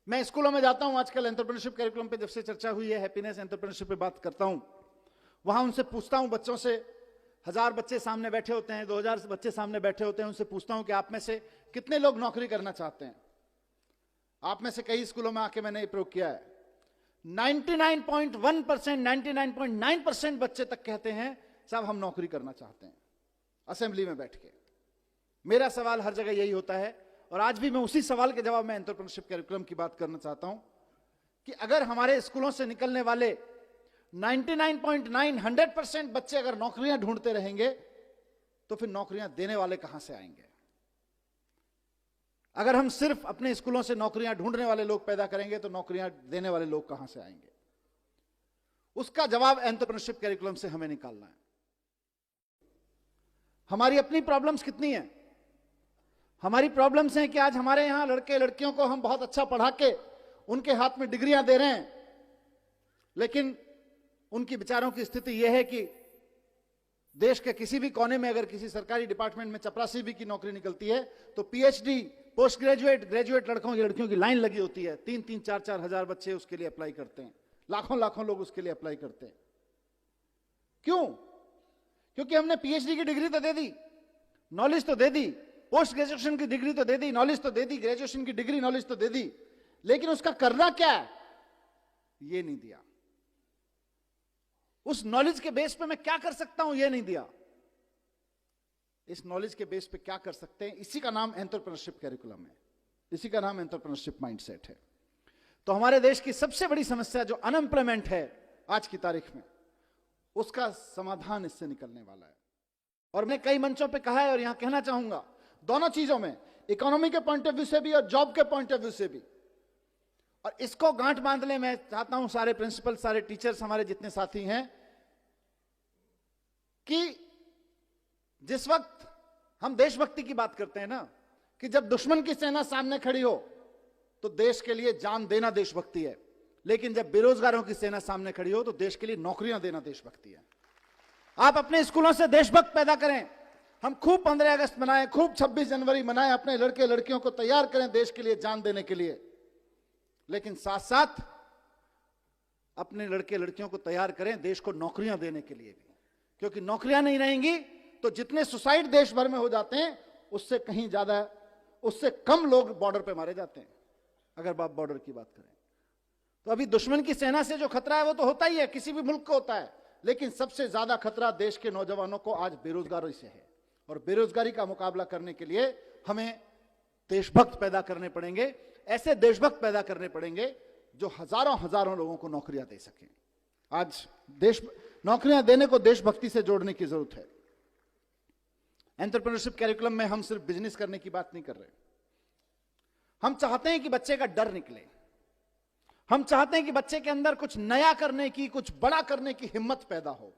मैं स्कूलों में जाता हूं, आजकल एंटरप्रेन्योरशिप करिकुलम पे जब से चर्चा हुई है, हैप्पीनेस एंटरप्रेन्योरशिप पे बात करता हूं, वहां उनसे पूछता हूं, बच्चों से, 1000 बच्चे सामने बैठे होते हैं, 2000 बच्चे सामने बैठे होते हैं, उनसे पूछता हूं कि आप में से कितने लोग नौकरी करना चाहते हैं। आप में से कई स्कूलों में आके मैंने ये प्रयोग किया है, 99.1%, 99.9% बच्चे तक कहते हैं साहब हम नौकरी करना चाहते हैं, असेंबली में बैठ के। मेरा सवाल हर जगह यही होता है, और आज भी मैं उसी सवाल के जवाब में एंटरप्रेन्योरशिप करिकुलम की बात करना चाहता हूं कि अगर हमारे स्कूलों से निकलने वाले 99.9, 100% बच्चे अगर नौकरियां ढूंढते रहेंगे तो फिर नौकरियां देने वाले कहां से आएंगे? अगर हम सिर्फ अपने स्कूलों से नौकरियां ढूंढने वाले लोग पैदा करेंगे तो नौकरियां देने वाले लोग कहां से आएंगे? उसका जवाब एंटरप्रेन्योरशिप करिकुलम से हमें निकालना है। हमारी अपनी प्रॉब्लम्स कितनी हैं? हमारी प्रॉब्लम्स हैं कि आज हमारे यहां लड़के लड़कियों को हम बहुत अच्छा पढ़ा के उनके हाथ में डिग्रियां दे रहे हैं, लेकिन उनकी बेचारों की स्थिति यह है कि देश के किसी भी कोने में अगर किसी सरकारी डिपार्टमेंट में चपरासी भी की नौकरी निकलती है तो पीएचडी, पोस्ट ग्रेजुएट, ग्रेजुएट लड़कियों की लाइन लगी होती है। 3-3, 4-4 हजार बच्चे उसके लिए अप्लाई करते हैं, लाखों लाखों लोग उसके लिए अप्लाई करते हैं। क्यों? क्योंकि हमने पीएचडी की डिग्री तो दे दी, नॉलेज तो दे दी, पोस्ट ग्रेजुएशन की डिग्री तो दे दी, नॉलेज तो दे दी, ग्रेजुएशन की डिग्री, नॉलेज तो दे दी, लेकिन उसका करना क्या है ये नहीं दिया। उस नॉलेज के बेस पे मैं क्या कर सकता हूं ये नहीं दिया। इस नॉलेज के बेस पे क्या कर सकते हैं, इसी का नाम एंटरप्रेन्योरशिप करिकुलम है, इसी का नाम एंटरप्रेन्योरशिप माइंडसेट है। तो हमारे देश की सबसे बड़ी समस्या जो अनएम्प्लॉयमेंट है आज की तारीख में, उसका समाधान इससे निकलने वाला है। और मैंने कई मंचों पे कहा है और यहां कहना चाहूंगा, दोनों चीजों में, इकोनॉमी के पॉइंट ऑफ व्यू से भी और जॉब के पॉइंट ऑफ व्यू से भी। और इसको गांठ बांधने मैं चाहता हूं सारे प्रिंसिपल, सारे टीचर्स, हमारे जितने साथी हैं, कि जिस वक्त हम देशभक्ति की बात करते हैं ना, कि जब दुश्मन की सेना सामने खड़ी हो तो देश के लिए जान देना देशभक्ति है, लेकिन जब बेरोजगारों की सेना सामने खड़ी हो तो देश के लिए नौकरियां देना देशभक्ति है। आप अपने स्कूलों से देशभक्त पैदा करें, हम खूब 15 अगस्त मनाएं, खूब 26 जनवरी मनाएं, अपने लड़के लड़कियों को तैयार करें देश के लिए जान देने के लिए, लेकिन साथ साथ अपने लड़के लड़कियों को तैयार करें देश को नौकरियां देने के लिए भी। क्योंकि नौकरियां नहीं रहेंगी तो जितने सुसाइड देश भर में हो जाते हैं उससे कहीं ज्यादा, उससे कम लोग बॉर्डर पे मारे जाते हैं। अगर आप बॉर्डर की बात करें तो अभी दुश्मन की सेना से जो खतरा है वो तो होता ही है, किसी भी मुल्क को होता है, लेकिन सबसे ज्यादा खतरा देश के नौजवानों को आज बेरोजगारी से है। और बेरोजगारी का मुकाबला करने के लिए हमें देशभक्त पैदा करने पड़ेंगे, ऐसे देशभक्त पैदा करने पड़ेंगे जो हजारों हजारों लोगों को नौकरियां दे सकें। आज देश नौकरियां देने को देशभक्ति से जोड़ने की जरूरत है। एंटरप्रेन्योरशिप करिकुलम में हम सिर्फ बिजनेस करने की बात नहीं कर रहे, हम चाहते हैं कि बच्चे का डर निकले, हम चाहते हैं कि बच्चे के अंदर कुछ नया करने की, कुछ बड़ा करने की हिम्मत पैदा हो।